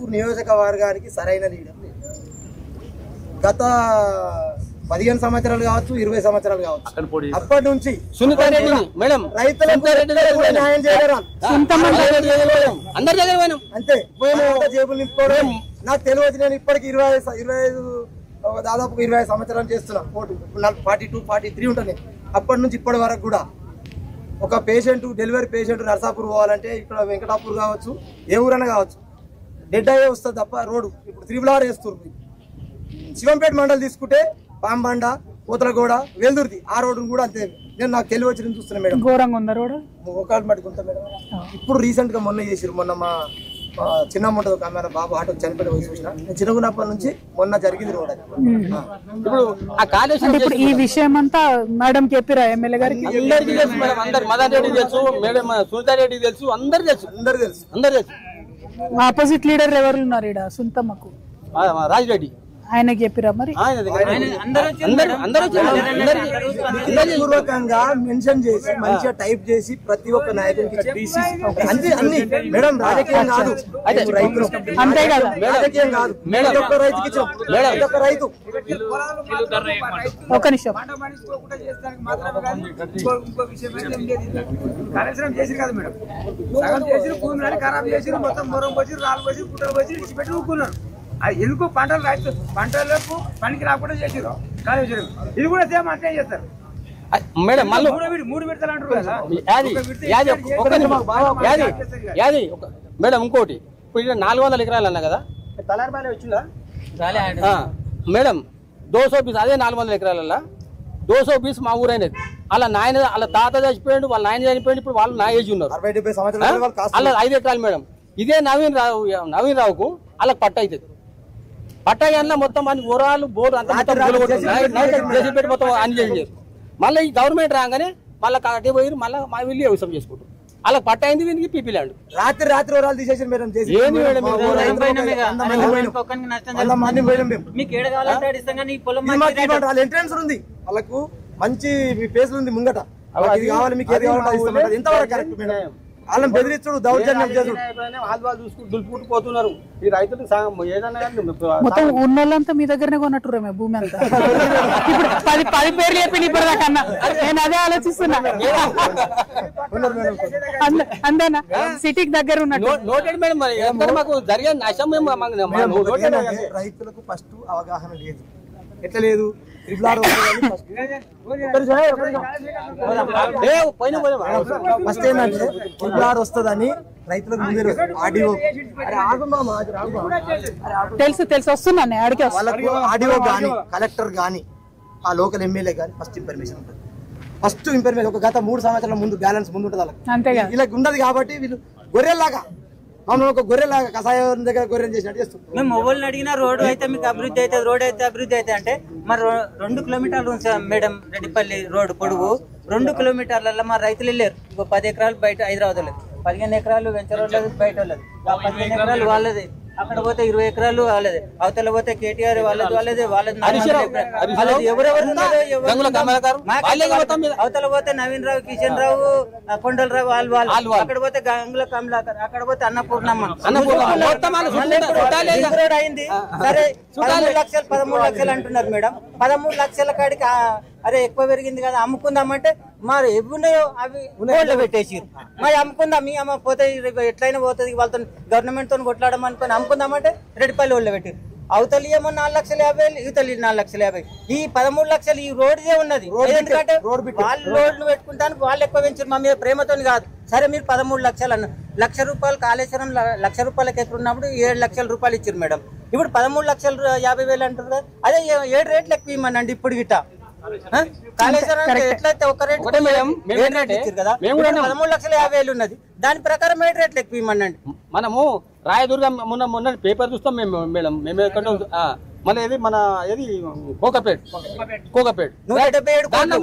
నియోజకవర్గానికి సరైన లీడర్ గత 15 సంవత్సరాలు కావచ్చు 20 సంవత్సరాలు కావచ్చు అప్పటి నుంచి న్యాయం చేయలేరు అంతే జేబులు నింపుకోవడం నాకు తెలియదు. నేను ఇప్పటికి 25 దాదాపు 20 సంవత్సరాలు చేస్తున్నా. 42, 43 ఉంటాను. అప్పటి నుంచి ఇప్పటి వరకు కూడా ఒక పేషెంట్ డెలివరీ పేషెంట్ నర్సాపూర్ పోవాలంటే ఇక్కడ వెంకటాపూర్ కావచ్చు ఏ ఊరైనా కావచ్చు డెడ్ అయ్యే వస్తుంది తప్ప రోడ్డు ఇప్పుడు 3R వేస్తున్నారు. శివంపేట మండలి తీసుకుంటే పాంబండ కోతలగూడ వెల్దుర్తి ఆ రోడ్డును కూడా అంతే. నేను నాకు తెలివి వచ్చి చూస్తున్నా మేడం, ఘోరంగా ఉందా రోడ్డు ఒకటి మటుకు ఉంటా మేడం. ఇప్పుడు రీసెంట్ గా మొన్న చేసిరు. మొన్న మా చిన్నమ్మ ఉంటుంది ఒక ఆమె బాబు ఆటో చనిపోయిన పోయి చూసిన. నేను చిన్నగున్నప్పటి నుంచి మొన్న జరిగింది రోడ్. ఇప్పుడు ఈ విషయం అంతా మేడం చెప్పిరా ఎమ్మెల్యే గారికి? అందరికీ తెలుసు మేడం, అందరు మదన్ రెడ్డి తెలుసు, మేడం సునీతా రెడ్డి తెలుసు, అందరు తెలుసు, అందరు తెలుసు, అందరు తెలుసు. ఆపోజిట్ లీడర్ ఎవరు ఉన్నారు ఇక్కడ సుంతమ్మకు? రాజిరెడ్డి ఆయనకి చెప్పిరా మరి? పూర్వకంగా మెన్షన్ చేసి మంచిగా టైప్ చేసి ప్రతి ఒక్క నాయకుడికి అన్ని మేడం రాజకీయం కాదు, రైతులు అంతే కదా, రాజకీయం కాదు. ఒక్క రైతుకి ఒక్క రైతు ఒక నిమిషం చేసి కదా మేడం, సగం చేసి భూమి ఖరాబ్ చేసి మొత్తం మొరం పోసి రాళ్ళు పోసి పుట్టలు పోసి ఇచ్చిపెట్టి ఊరుకున్నారు. ఎందుకు పంటలకు పనికి రాకుండా చేసారు కాలేజీ. ఇది కూడా సేమ్ అంటే చేస్తారు మేడం. మళ్ళీ 3 విడతలు అంటారు కదా మేడం. ఇంకోటి ఇప్పుడు 400 ఎకరాలు అన్నా కదా వచ్చిందా మేడం? 220 అదే 400 ఎకరాలల్లో 220 మా ఊరైనది. అలా నాయన వాళ్ళ తాత చచ్చిపోయాడు, వాళ్ళ నాయన చనిపోయాడు, ఇప్పుడు వాళ్ళు నా ఏజ్ ఉన్నారు. అలా 5 ఎకరాలు మేడం. ఇదే నవీన్ రావుకు వాళ్ళకి పట్ట అవుతుంది. పట్టాయన్నా మొత్తం అన్ని ఊరాలు బోర్డు అంతా పెట్టి మొత్తం అన్ని చేసి మళ్ళీ ఈ గవర్నమెంట్ రాగానే మళ్ళీ కట్టే పోయి మళ్ళీ మా వెళ్ళి వ్యవసాయం చేసుకుంటాం. అలా పట్ట అయింది వీనికి పీపీ ల్యాండ్. రాత్రి ఊరాలు తీసేసి మేడం ఎంట్రెన్స్ ఉంది, వాళ్ళకు మంచి ప్లేస్ ఉంది ముంగట. ఇది కావాలి మీకు ఏది కావాలి ఎంతవరకు కరెక్ట్ మేడం? వాళ్ళని బెదిరించుడు దౌర్జన్యం చేసుడు వాళ్ళు చూసుకుంటూ దులుపుకుంటుపోతున్నారు. ఈ రైతులు మొత్తం ఉన్నోళ్ళంతా మీ దగ్గరనే కొన్నట్టు మే భూమి అంతా. ఇప్పుడు 10 పేర్లు చెప్పి ఇప్పటిదాకన్నా నేను అదే ఆలోచిస్తున్నా. అంతేనా? సిటీకి దగ్గర ఉన్నట్టు నోటెడ్ మేడం. మరి మాకు జరిగే నష్టం రైతులకు ఫస్ట్ అవగాహన లేదు. ఎట్లా లేదు? ఫస్ట్ ఏంటంటే ట్రిపుల్ వస్తుందని రైతులకు ముందే ఆడియో తెలుసు వస్తున్నాను ఆడికి. వాళ్ళకు ఆడియో గానీ కలెక్టర్ గానీ ఆ లోకల్ ఎమ్మెల్యే గానీ ఫస్ట్ ఇన్ఫర్మేషన్ ఉంటుంది. ఫస్ట్ ఇన్ఫర్మేషన్ ఒక గత 3 సంవత్సరాల ముందు బ్యాలెన్స్ ముందు ఉంటుంది వాళ్ళకి. అంతేగా వీళ్ళకి ఉండదు కాబట్టి వీళ్ళు గొర్రెల్లాగా మమ్మల్ని ఒక గొర్రెలాగా కషాయం దగ్గర గొర్రెలు చేసినట్టు చేస్తుంది. మేము మొబైల్ అడిగినా రోడ్డు అయితే మీకు అభివృద్ధి అయితే రోడ్ అయితే అభివృద్ధి అయితే అంటే మరి 2 కిలోమీటర్లు ఉంది సార్ మేడం. రెడ్డిపల్లి రోడ్డు పొడుగు 2 కిలోమీటర్లలో మా రైతులు వెళ్ళారు. ఇంకో 10 ఎకరాలు బయట హైదరాబాద్ లేదు, 15 ఎకరాలు వెంచరోళ్ళది బయట వాళ్ళది, 15 ఎకరాలు వాళ్ళది, అక్కడ పోతే 20 ఎకరాలు వాళ్ళది, అవతల పోతే కేటీఆర్ వాళ్ళది ఎవరెవరు అవతల పోతే నవీన్ రావు, కిషన్ రావు, కొండల రావు వాళ్ళు, అక్కడ పోతే గంగుల కమలాకర్, అక్కడ పోతే అన్నపూర్ణమ్మ అయింది. సరే 13 లక్షలు అంటున్నారు మేడం. 13 లక్షల కాడికి అరే ఎక్కువ పెరిగింది కదా అమ్ముకుందామంటే మరి ఎవ్వున్నాయో అవి ఊళ్ళో పెట్టేసి మరి అమ్ముకుందాం. మీ అమ్మ పోతే ఎట్లయినా పోతుంది వాళ్ళతో గవర్నమెంట్ తో కొట్లాడమనుకొని అమ్ముకుందామంటే రెడ్డిపల్లి ఊళ్ళో పెట్టారు. అవతలి ఏమో 4,50,000, ఇవతలి 4,50,000. ఈ 13 లక్షలు ఈ రోడ్డే ఉన్నది. ఎందుకంటే వాళ్ళు రోడ్లు పెట్టుకుంటాను వాళ్ళు ఎక్కువ పెంచారు. మా మీద ప్రేమతో కాదు. సరే మీరు 13 లక్షలు అన్న, ₹1,00,000 కాళేశ్వరం ₹1,00,000 ఎక్కడ ఉన్నప్పుడు 7 లక్షల రూపాయలు ఇచ్చారు మేడం. ఇప్పుడు 13,50,000 అంటారు కదా. అదే 7 రేట్లు ఎక్కువ ఇమ్మనండి ఇప్పుడు గిట్ట. కాళేశ్వరం ఎట్లయితే ఒక రేట్ కదా 13,50,000 ఉన్నది. దాని ప్రకారం 7 రేట్లు ఎక్కువ ఇమ్మనండి. మనము రాయదుర్గ మొన్న పేపర్ చూస్తాం మేము మేడం. మేము ఎక్కడ మన ఏది మన ఏది కోకపేట్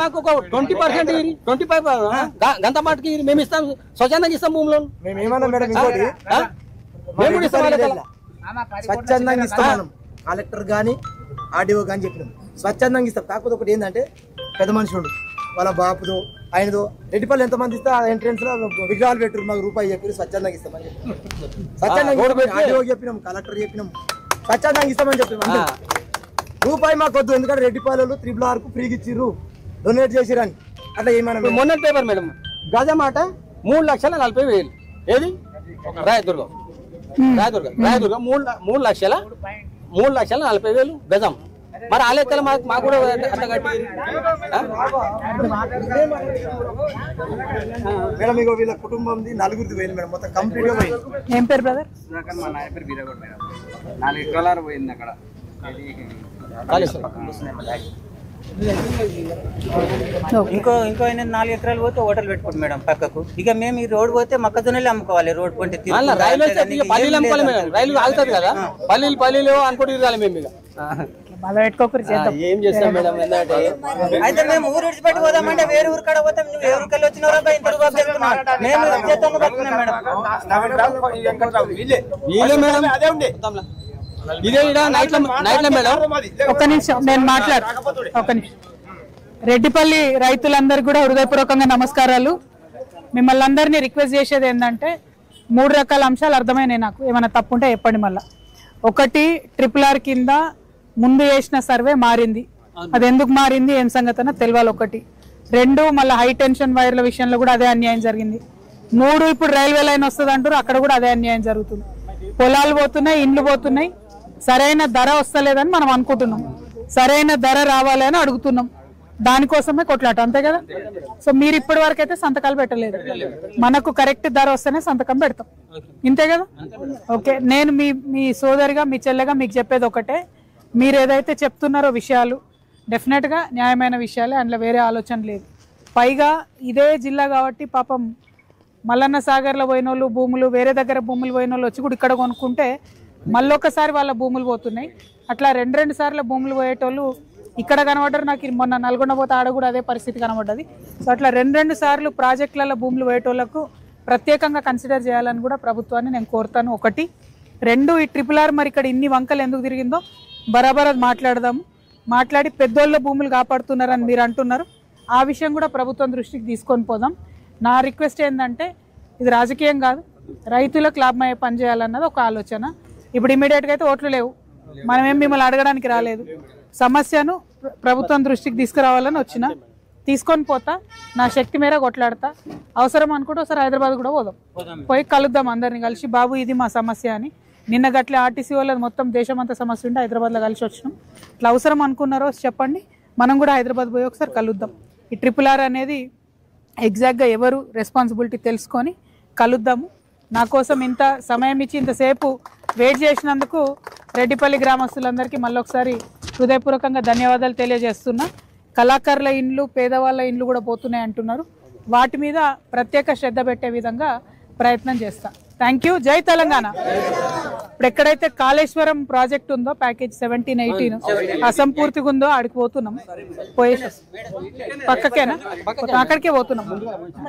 మాకు ఒక 20% 25 గంట మాటకి మేము ఇస్తాం, స్వచ్ఛందంగా ఇస్తాం భూమిలో. స్వచ్ఛందంగా ఇస్తాం. కలెక్టర్ గానీ ఆర్డీఓ గానీ చెప్పినాం స్వచ్ఛందంగా ఇస్తాం. కాకపోతే ఒకటి ఏంటంటే పెద్ద మనుషుడు వాళ్ళ బాపుతో ఆయనదో రెడ్డిపల్లి ఎంతమంది ఇస్తే ఆ ఎంట్రెన్స్ లో విగ్రహాలు పెట్టారు, మాకు రూపాయి చెప్పారు, స్వచ్ఛందంగా ఇస్తామని చెప్పి స్వచ్ఛందంగా చెప్పినాం, కలెక్టర్ చెప్పినాం, స్వచ్ఛందంగా ఇస్తామని చెప్పినాం. రూపాయి మాకు వద్దు, ఎందుకంటే రెడ్డిపల్లి RRR కు ఫ్రీగా ఇచ్చిర్రు, డొనేట్ చేసిరని. అట్లా ఏమన్నా మొన్న పేపర్ మేడం గజమాట 3,40,000 ఏది రాయదుర్గం 3,40,000 గజం. మరి ఆ లెక్కలు మాకు కూడా అట్లా కట్టి మేడం ఇగో వీళ్ళ కుటుంబంది 4 వేలు మేడం, మొత్తం కంప్లీట్ గా పోయింది. ఏం పేరు బ్రదర్? మా నాయ పేరు బీరగౌడ్ మేడం. 4 ఎకరాలు పోయింది అక్కడ. ఇంకో 4 ఎకరాలు పోతే హోటల్ పెట్టుకోండి మేడం పక్కకు. ఇక మేము ఈ రోడ్ పోతే మొక్కజొన్నలు అమ్ముకోవాలి, రోడ్ పొంటి పల్లీలు అమ్ముకోవాలి మేడం. రైలు ఆగుతుంది కదా, పల్లీలు అనుకుంటే ఇవ్వాలి మేము. ఇక ఏం చేస్తాం మేడం? అయితే మేము ఊరు విడిచిపెట్టి పోదామంటే వేరే ఊరు కాడ పోతాం. నువ్వు ఏ ఊరికెళ్ళి వచ్చినారా ఇంత రూపాయలు చెప్తున్నావు. మేము చేస్తాను బతున్నాం మేడం. ఒక్క నిమిషం నేను మాట్లాడు. ఒక్క నిమిషం. రెడ్డిపల్లి రైతులందరికీ కూడా హృదయపూర్వకంగా నమస్కారాలు. మిమ్మల్ని అందరినీ రిక్వెస్ట్ చేసేది ఏంటంటే 3 రకాల అంశాలు అర్థమైనాయి నాకు, ఏమైనా తప్పు ఉంటే చెప్పండి మళ్ళా. ఒకటి, RRR కింద ముందు చేసిన సర్వే మారింది, అది ఎందుకు మారింది ఏం సంగతి అన్న తెలియాలి. ఒకటి. 2, మళ్ళీ హై టెన్షన్ వైర్ల విషయంలో కూడా అదే అన్యాయం జరిగింది. 3, ఇప్పుడు రైల్వే లైన్ వస్తుంది అంటారు, అక్కడ కూడా అదే అన్యాయం జరుగుతుంది. పొలాలు పోతున్నాయి, ఇండ్లు పోతున్నాయి, సరైన ధర వస్తలేదని మనం అనుకుంటున్నాం, సరైన ధర రావాలి అని అడుగుతున్నాం. దానికోసమే కొట్లాట, అంతే కదా. సో మీరు ఇప్పటి వరకు అయితే సంతకాలు పెట్టలేదు, మనకు కరెక్ట్ ధర వస్తేనే సంతకం పెడతాం, ఇంతే కదా. ఓకే, నేను మీ సోదరిగా మీ చెల్లెగా మీకు చెప్పేది ఒకటే, మీరు ఏదైతే చెప్తున్నారో విషయాలు డెఫినెట్గా న్యాయమైన విషయాలే, అందులో వేరే ఆలోచన లేదు. పైగా ఇదే జిల్లా కాబట్టి పాపం మల్లన్న సాగర్లో పోయిన వాళ్ళు భూములు, వేరే దగ్గర భూములు పోయిన వాళ్ళు వచ్చి కూడా ఇక్కడ కొనుక్కుంటే మళ్ళొకసారి వాళ్ళ భూములు పోతున్నాయి. అట్లా 2 సార్లు భూములు పోయేటోళ్ళు ఇక్కడ కనబడ్డారు. నాకు మొన్న నల్గొండ పోతే ఆడ కూడా అదే పరిస్థితి కనబడ్డది. సో అట్లా 2 సార్లు ప్రాజెక్టులలో భూములు పోయేటోళ్లకు ప్రత్యేకంగా కన్సిడర్ చేయాలని కూడా ప్రభుత్వాన్ని నేను కోరుతాను. 1. 2, ఈ RRR మరి ఇక్కడ ఇన్ని వంకలు ఎందుకు తిరిగిందో బరాబర్ మాట్లాడదాము. మాట్లాడి పెద్దోళ్ళ భూములు కాపాడుతున్నారని మీరు అంటున్నారు, ఆ విషయం కూడా ప్రభుత్వం దృష్టికి తీసుకొని పోదాం. నా రిక్వెస్ట్ ఏంటంటే ఇది రాజకీయం కాదు, రైతులకు లాభమయ్యే పని చేయాలన్నది ఒక ఆలోచన. ఇప్పుడు ఇమీడియట్గా అయితే ఓట్లు లేవు, మనమేం మిమ్మల్ని అడగడానికి రాలేదు. సమస్యను ప్రభుత్వం దృష్టికి తీసుకురావాలని వచ్చిన, తీసుకొని పోతా, నా శక్తి మేర కొట్లాడతా. అవసరం అనుకుంటే ఒకసారి హైదరాబాద్ కూడా పోదాం, పోయి కలుద్దాం అందరిని కలిసి, బాబు ఇది మా సమస్య అని. నిన్న గట్లే ఆర్టీసీ వాళ్ళది మొత్తం దేశమంతా సమస్య ఉంటే హైదరాబాద్లో కలిసి వచ్చినాం. ఇట్లా అవసరం అనుకున్నారో చెప్పండి, మనం కూడా హైదరాబాద్ పోయి ఒకసారి కలుద్దాం. ఈ RRR అనేది ఎగ్జాక్ట్గా ఎవరు రెస్పాన్సిబిలిటీ తెలుసుకొని కలుద్దాము. నా కోసం ఇంత సమయం ఇచ్చి ఇంతసేపు వెయిట్ చేసినందుకు రెడ్డిపల్లి గ్రామస్తులందరికీ మళ్ళొకసారి హృదయపూర్వకంగా ధన్యవాదాలు తెలియజేస్తున్నా. కళాకారుల ఇండ్లు, పేదవాళ్ళ ఇండ్లు కూడా పోతున్నాయి అంటున్నారు, వాటి మీద ప్రత్యేక శ్రద్ధ పెట్టే విధంగా ప్రయత్నం చేస్తా. Thank you. జై తెలంగాణ. ఇప్పుడు ఎక్కడైతే కాళేశ్వరం ప్రాజెక్ట్ ఉందో ప్యాకేజ్ 17, 18 అసంపూర్తిగా ఉందో ఆడికి పోతున్నాం, పోయేసి పక్కకేనా అక్కడికే పోతున్నాం.